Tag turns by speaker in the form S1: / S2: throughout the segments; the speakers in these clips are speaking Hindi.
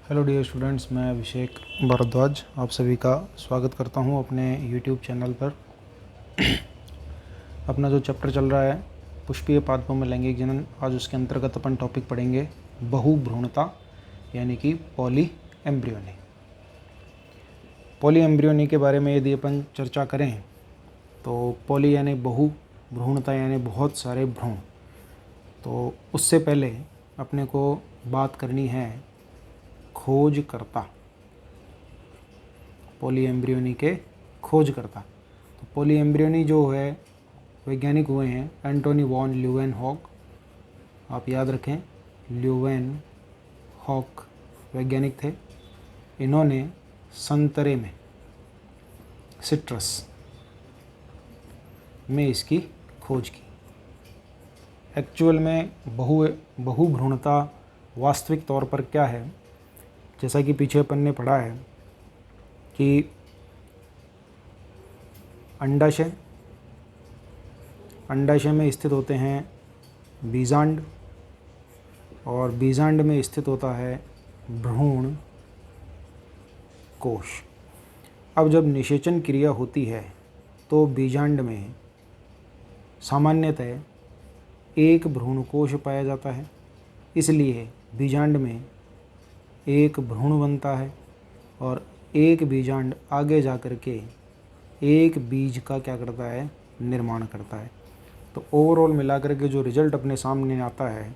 S1: हेलो डियर स्टूडेंट्स, मैं अभिषेक भारद्वाज आप सभी का स्वागत करता हूं अपने यूट्यूब चैनल पर। अपना जो चैप्टर चल रहा है पुष्पीय पादपों में लैंगिक जनन, आज उसके अंतर्गत अपन टॉपिक पढ़ेंगे बहुभ्रूणता यानी कि पॉली एम्ब्रियोनी। पॉली एम्ब्रियोनी के बारे में यदि अपन चर्चा करें तो पॉली यानी बहु, भ्रूणता यानी बहुत सारे भ्रूण। तो उससे पहले अपने को बात करनी है खोजकर्ता, पॉली एम्ब्रियोनी के खोजकर्ता। तो पॉली एम्ब्रियोनी जो है वैज्ञानिक हुए हैं एंटोनी वॉन ल्यूवेनहॉक। आप याद रखें, ल्यूवेनहॉक वैज्ञानिक थे। इन्होंने संतरे में, सिट्रस में इसकी खोज की। एक्चुअल में बहुभ्रूणता वास्तविक तौर पर क्या है, जैसा कि पीछे अपन ने पढ़ा है कि अंडाशय में स्थित होते हैं बीजांड, और बीजांड में स्थित होता है भ्रूण कोश। अब जब निषेचन क्रिया होती है तो बीजांड में सामान्यतः एक भ्रूण कोश पाया जाता है, इसलिए बीजांड में एक भ्रूण बनता है और एक बीजांड आगे जा कर के एक बीज का क्या करता है, निर्माण करता है। तो ओवरऑल मिलाकर के जो रिजल्ट अपने सामने आता है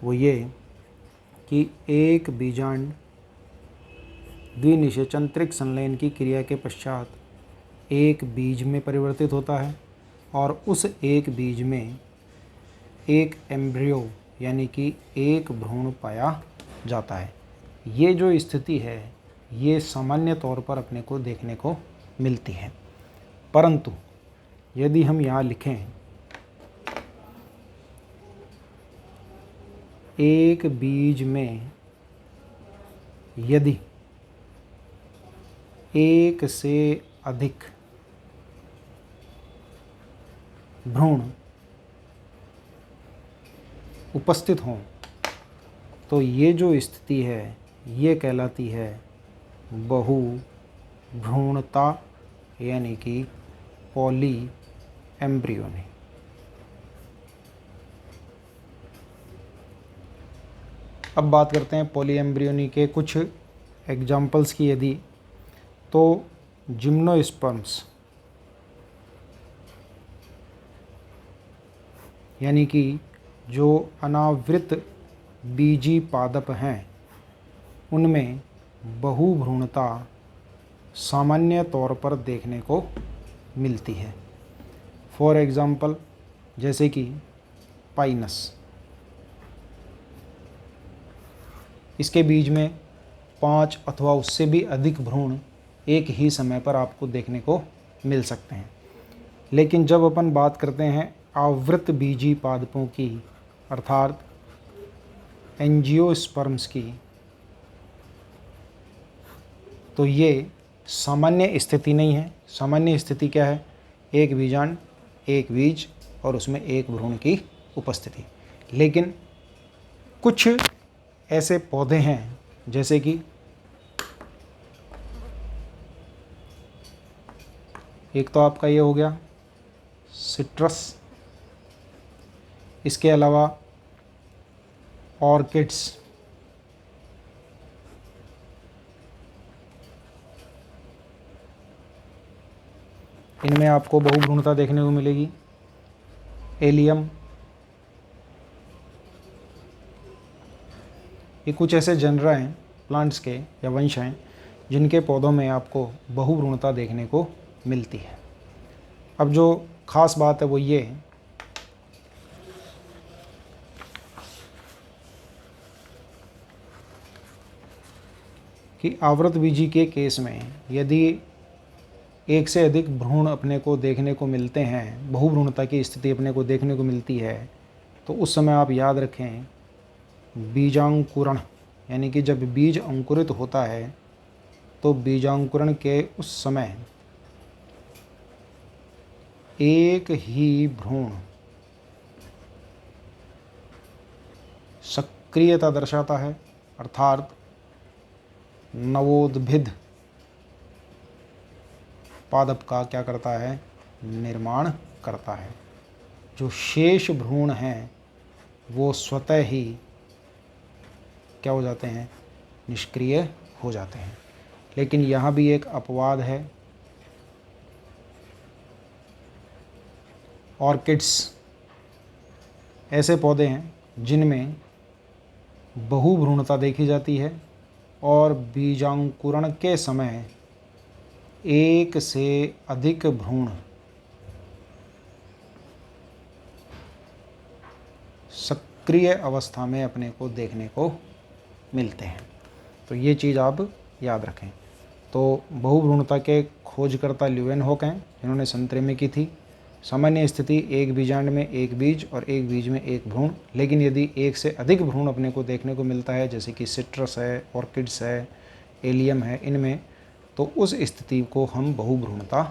S1: वो ये कि एक बीजांड द्विनिषेचन त्रिक संलयन की क्रिया के पश्चात एक बीज में परिवर्तित होता है और उस एक बीज में एक एम्ब्रियो यानी कि एक भ्रूण पाया जाता है। ये जो स्थिति है ये सामान्य तौर पर अपने को देखने को मिलती है, परंतु यदि हम यहाँ लिखें एक बीज में यदि एक से अधिक भ्रूण उपस्थित हों तो ये जो स्थिति है ये कहलाती है बहुभ्रूणता यानी कि पॉली एम्ब्रियोनी। अब बात करते हैं पॉली एम्ब्रियोनी के कुछ एग्जाम्पल्स की। यदि तो जिम्नोस्पर्म्स यानी कि जो अनावृत बीजी पादप हैं उनमें बहुभ्रूणता सामान्य तौर पर देखने को मिलती है। फॉर एग्ज़ाम्पल जैसे कि पाइनस, इसके बीज में 5 अथवा उससे भी अधिक भ्रूण एक ही समय पर आपको देखने को मिल सकते हैं। लेकिन जब अपन बात करते हैं आवृत बीजी पादपों की अर्थात एंजियोस्पर्म्स की, तो ये सामान्य स्थिति नहीं है। सामान्य स्थिति क्या है, एक बीजांड, एक बीज और उसमें एक भ्रूण की उपस्थिति। लेकिन कुछ ऐसे पौधे हैं जैसे कि एक तो आपका ये हो गया सिट्रस, इसके अलावा ऑर्किड्स, इनमें आपको बहुभ्रूणता देखने को मिलेगी। एलियम, ये कुछ ऐसे जनरा हैं प्लांट्स के या वंश हैं जिनके पौधों में आपको बहुभ्रूणता देखने को मिलती है। अब जो ख़ास बात है वो ये कि आवृत बीजी के केस में यदि एक से अधिक भ्रूण अपने को देखने को मिलते हैं, बहुभ्रूणता की स्थिति अपने को देखने को मिलती है, तो उस समय आप याद रखें बीजांकुरण यानी कि जब बीज अंकुरित होता है तो बीजांकुरण के उस समय एक ही भ्रूण सक्रियता दर्शाता है, अर्थात नवोद्भिद पादप का क्या करता है, निर्माण करता है। जो शेष भ्रूण हैं वो स्वतः ही क्या हो जाते हैं, निष्क्रिय हो जाते हैं। लेकिन यहाँ भी एक अपवाद है। ऑर्किड्स ऐसे पौधे हैं जिनमें बहुभ्रूणता देखी जाती है और बीजांकुरण के समय एक से अधिक भ्रूण सक्रिय अवस्था में अपने को देखने को मिलते हैं। तो ये चीज़ आप याद रखें। तो बहुभ्रूणता के खोजकर्ता ल्यूवेनहॉक हैं जिन्होंने संतरे में की थी। सामान्य स्थिति एक बीजांड में एक बीज और एक बीज में एक भ्रूण, लेकिन यदि एक से अधिक भ्रूण अपने को देखने को मिलता है, जैसे कि सिट्रस है, ऑर्किड्स है, एलियम है, इनमें, तो उस स्थिति को हम बहुभ्रूणता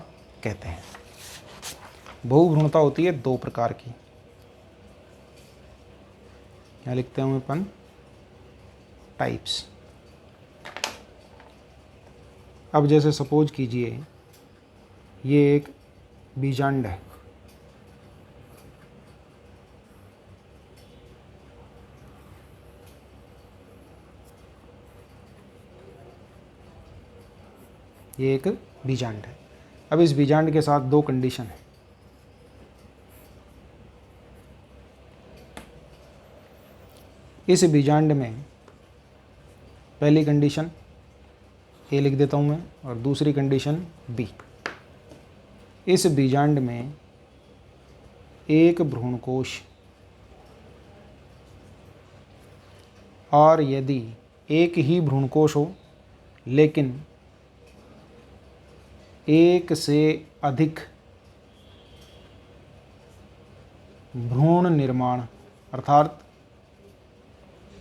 S1: कहते हैं। बहुभ्रूणता होती है दो प्रकार की। क्या लिखते हैं अपन, टाइप्स। अब जैसे सपोज कीजिए ये एक बीजांड है, ये एक बीजांड है। अब इस बीजांड के साथ दो कंडीशन है। इस बीजांड में पहली कंडीशन ए लिख देता हूँ मैं, और दूसरी कंडीशन बी। इस बीजांड में एक भ्रूणकोश और यदि एक ही भ्रूणकोश हो लेकिन एक से अधिक भ्रूण निर्माण, अर्थात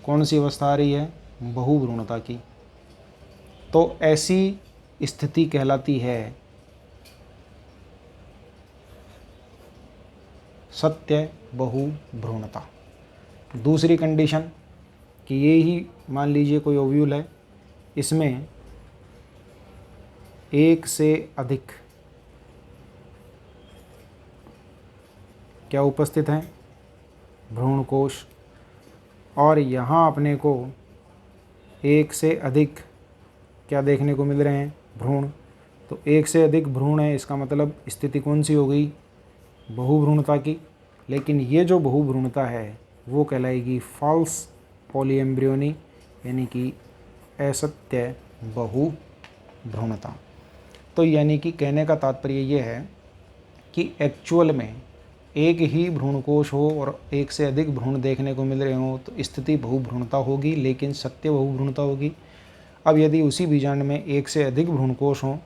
S1: कौन सी अवस्था आ रही है, बहुभ्रूणता की, तो ऐसी स्थिति कहलाती है सत्य बहुभ्रूणता। दूसरी कंडीशन कि ये ही मान लीजिए कोई ओव्यूल है, इसमें एक से अधिक क्या उपस्थित हैं, भ्रूणकोश, और यहाँ अपने को एक से अधिक क्या देखने को मिल रहे हैं, भ्रूण। तो एक से अधिक भ्रूण है, इसका मतलब स्थिति कौन सी हो गई, बहुभ्रूणता की। लेकिन ये जो बहुभ्रूणता है वो कहलाएगी फॉल्स पॉलीएम्ब्रियोनी, यानी कि असत्य बहुभ्रूणता। तो यानी कि कहने का तात्पर्य ये है कि एक्चुअल में एक ही भ्रूणकोश हो और एक से अधिक भ्रूण देखने को मिल रहे हों तो स्थिति बहुभ्रूणता होगी, लेकिन सत्य बहुभ्रूणता होगी। अब यदि उसी बीजांड में एक से अधिक भ्रूणकोश हों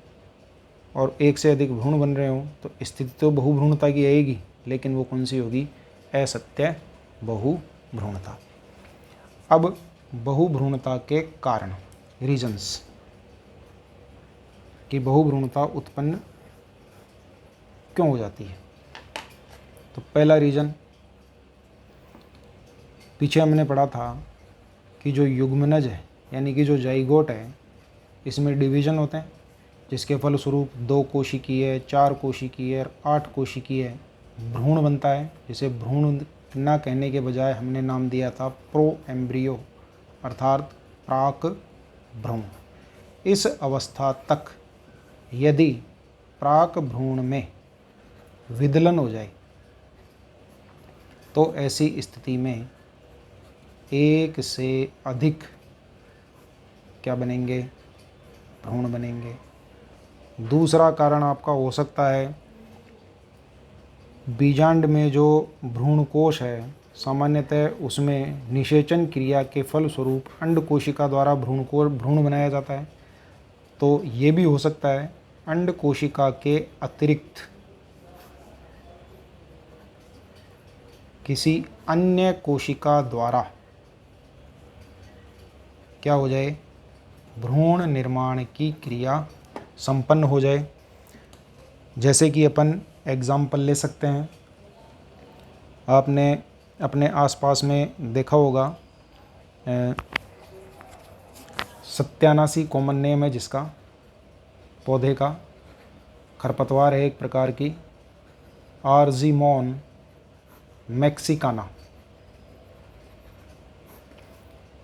S1: और एक से अधिक भ्रूण बन रहे हों तो स्थिति तो बहुभ्रूणता की आएगी, लेकिन वो कौन सी होगी, असत्य बहुभ्रूणता। अब बहुभ्रूणता के कारण, रीजंस, कि बहुभ्रूणता उत्पन्न क्यों हो जाती है। तो पहला रीजन पीछे हमने पढ़ा था कि जो युग्मनज है, यानी कि जो जाइगोट है, इसमें डिवीजन होते हैं जिसके फलस्वरूप 2 कोशिकीय, 4 कोशिकीय और 8 कोशिकीय भ्रूण बनता है, जिसे भ्रूण न कहने के बजाय हमने नाम दिया था प्रो एम्ब्रियो, अर्थात प्राक भ्रूण। इस अवस्था तक यदि प्राक भ्रूण में विदलन हो जाए तो ऐसी स्थिति में एक से अधिक क्या बनेंगे, भ्रूण बनेंगे। दूसरा कारण आपका हो सकता है बीजांड में जो भ्रूणकोश है सामान्यतः उसमें निषेचन क्रिया के फलस्वरूप अंड कोशिका द्वारा भ्रूण बनाया जाता है। तो ये भी हो सकता है अंड कोशिका के अतिरिक्त किसी अन्य कोशिका द्वारा क्या हो जाए, भ्रूण निर्माण की क्रिया संपन्न हो जाए। जैसे कि अपन एग्जाम्पल ले सकते हैं, आपने अपने आसपास में देखा होगा सत्यानाशी कॉमन नेम है जिसका, पौधे का। खरपतवार है एक प्रकार की, आर्जीमोन मैक्सिकाना।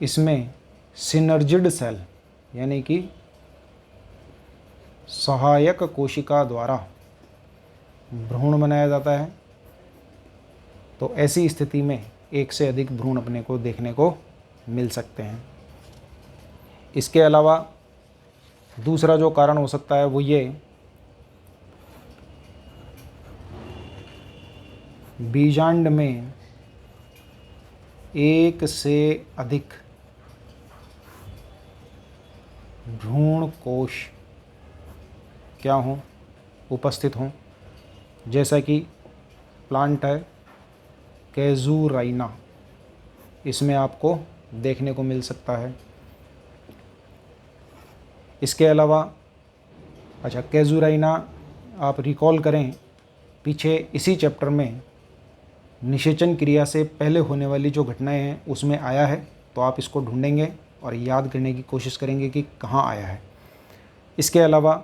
S1: इसमें सिनर्जिड सेल यानी कि सहायक कोशिका द्वारा भ्रूण बनाया जाता है। तो ऐसी स्थिति में एक से अधिक भ्रूण अपने को देखने को मिल सकते हैं। इसके अलावा दूसरा जो कारण हो सकता है वो ये, बीजांड में एक से अधिक भ्रूण कोश क्या हों, उपस्थित हों। जैसा कि प्लांट है कैजुराइना, इसमें आपको देखने को मिल सकता है। इसके अलावा अच्छा, कैजुराइना आप रिकॉल करें, पीछे इसी चैप्टर में निषेचन क्रिया से पहले होने वाली जो घटनाएं हैं उसमें आया है। तो आप इसको ढूंढेंगे और याद करने की कोशिश करेंगे कि कहाँ आया है। इसके अलावा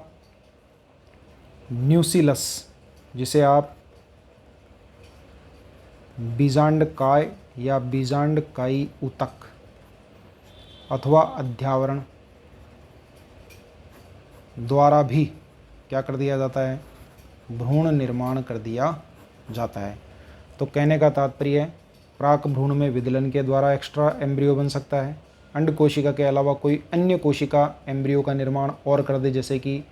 S1: न्यूसिलस, जिसे आप बीजांडकाय या बीजांडकाई ऊतक अथवा अध्यावरण द्वारा भी क्या कर दिया जाता है, भ्रूण निर्माण कर दिया जाता है। तो कहने का तात्पर्य है, प्राक भ्रूण में विदलन के द्वारा एक्स्ट्रा एम्ब्रियो बन सकता है। अंड कोशिका के अलावा कोई अन्य कोशिका एम्ब्रियो का निर्माण और कर दे, जैसे कि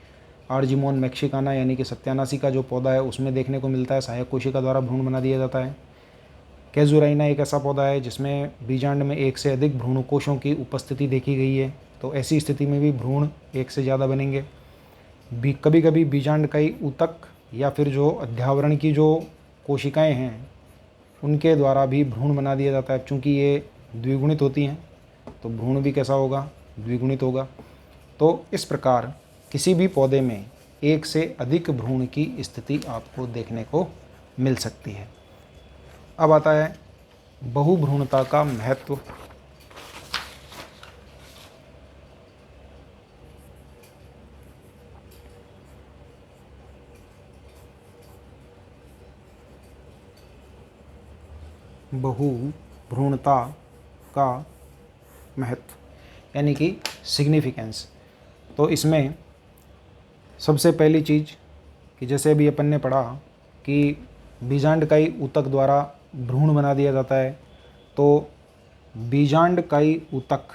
S1: आर्जीमोन मैक्सिकाना यानी कि सत्यानाशी का जो पौधा है उसमें देखने को मिलता है, सहायक कोशिका द्वारा भ्रूण बना दिया जाता है। कैजुराइना एक ऐसा पौधा है जिसमें बीजांड में एक से अधिक भ्रूण कोशों की उपस्थिति देखी गई है। तो ऐसी स्थिति में भी भ्रूण एक से ज़्यादा बनेंगे। कभी कभी बीजांडकाई ऊतक या फिर जो अध्यावरण की जो कोशिकाएं हैं उनके द्वारा भी भ्रूण बना दिया जाता है। चूँकि ये द्विगुणित होती हैं तो भ्रूण भी कैसा होगा, द्विगुणित होगा। तो इस प्रकार किसी भी पौधे में एक से अधिक भ्रूण की स्थिति आपको देखने को मिल सकती है। अब आता है बहुभ्रूणता का महत्व। बहुभ्रूणता का महत्व यानी कि सिग्निफिकेंस। तो इसमें सबसे पहली चीज़ कि जैसे अभी अपन ने पढ़ा कि बीजांडकाई ऊतक द्वारा भ्रूण बना दिया जाता है। तो बीजांडकाई ऊतक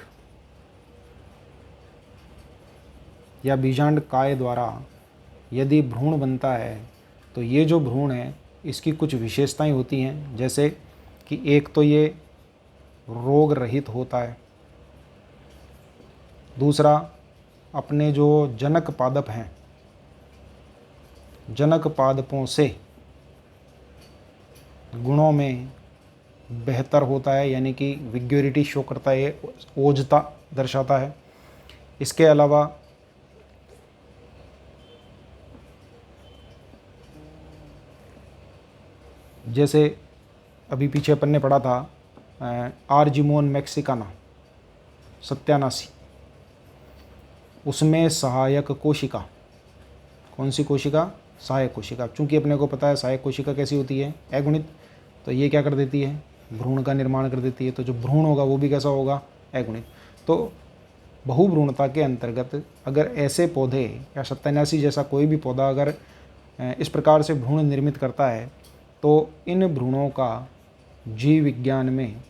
S1: या बीजांडकाय द्वारा यदि भ्रूण बनता है तो ये जो भ्रूण है इसकी कुछ विशेषताएं होती हैं। जैसे कि एक तो ये रोग रहित होता है, दूसरा अपने जो जनक पादप हैं, जनक पादपों से गुणों में बेहतर होता है, यानी कि विग्योरिटी शो करता है, ओजता दर्शाता है। इसके अलावा जैसे अभी पीछे अपन ने पढ़ा था आर्जीमोन मैक्सिकाना सत्यानाशी, उसमें सहायक कोशिका, कौन सी कोशिका, सहायक कोशिका। चूँकि अपने को पता है सहायक कोशिका कैसी होती है, अगुणित। तो ये क्या कर देती है, भ्रूण का निर्माण कर देती है। तो जो भ्रूण होगा वो भी कैसा होगा, अगुणित। तो बहुभ्रूणता के अंतर्गत अगर ऐसे पौधे या सत्यानाशी जैसा कोई भी पौधा अगर इस प्रकार से भ्रूण निर्मित करता है तो इन भ्रूणों का जीव विज्ञान में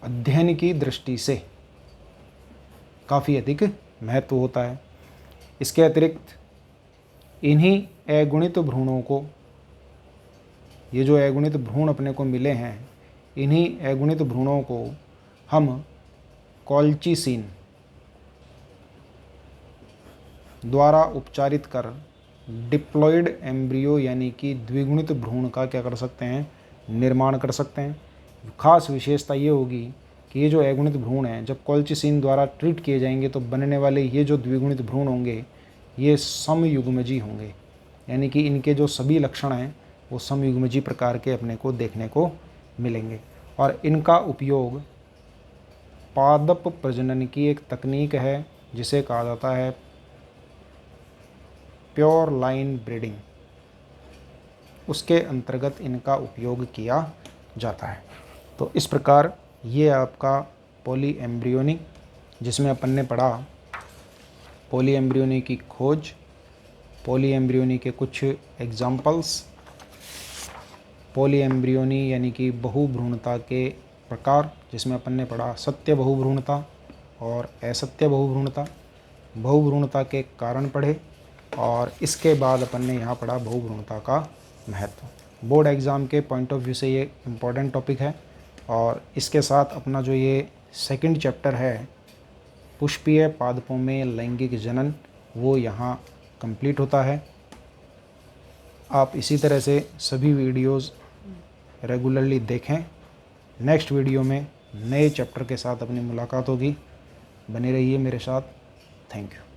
S1: अध्ययन की दृष्टि से काफ़ी अधिक महत्व होता है। इसके अतिरिक्त इन्हीं अगुणित भ्रूणों को, ये जो अगुणित भ्रूण अपने को मिले हैं, इन्हीं अगुणित भ्रूणों को हम कॉल्चिसिन द्वारा उपचारित कर डिप्लॉयड एम्ब्रियो यानी कि द्विगुणित भ्रूण का क्या कर सकते हैं, निर्माण कर सकते हैं। खास विशेषता ये होगी कि ये जो अगुणित भ्रूण हैं जब कॉल्चिसिन द्वारा ट्रीट किए जाएंगे तो बनने वाले ये जो द्विगुणित भ्रूण होंगे ये समयुग्मजी होंगे, यानी कि इनके जो सभी लक्षण हैं वो समयुग्मजी प्रकार के अपने को देखने को मिलेंगे। और इनका उपयोग पादप प्रजनन की एक तकनीक है जिसे कहा जाता है प्योर लाइन ब्रीडिंग, उसके अंतर्गत इनका उपयोग किया जाता है। तो इस प्रकार ये आपका पॉली एम्ब्रियोनी, जिसमें अपन ने पढ़ा पॉली एम्ब्रियोनी की खोज, पॉली एम्ब्रियोनी के कुछ एग्जाम्पल्स, पॉली एम्ब्रियोनी यानी कि बहुभ्रूणता के प्रकार, जिसमें अपन ने पढ़ा सत्य बहुभ्रूणता और असत्य बहुभ्रूणता, बहुभ्रूणता के कारण पढ़े, और इसके बाद अपन ने यहाँ पढ़ा बहुभ्रूणता का महत्व। बोर्ड एग्ज़ाम के पॉइंट ऑफ व्यू से ये इम्पोर्टेंट टॉपिक है। और इसके साथ अपना जो ये सेकंड चैप्टर है पुष्पीय पादपों में लैंगिक जनन, वो यहाँ कंप्लीट होता है। आप इसी तरह से सभी वीडियोस रेगुलरली देखें। नेक्स्ट वीडियो में नए चैप्टर के साथ अपनी मुलाकात होगी। बने रहिए मेरे साथ। Thank you.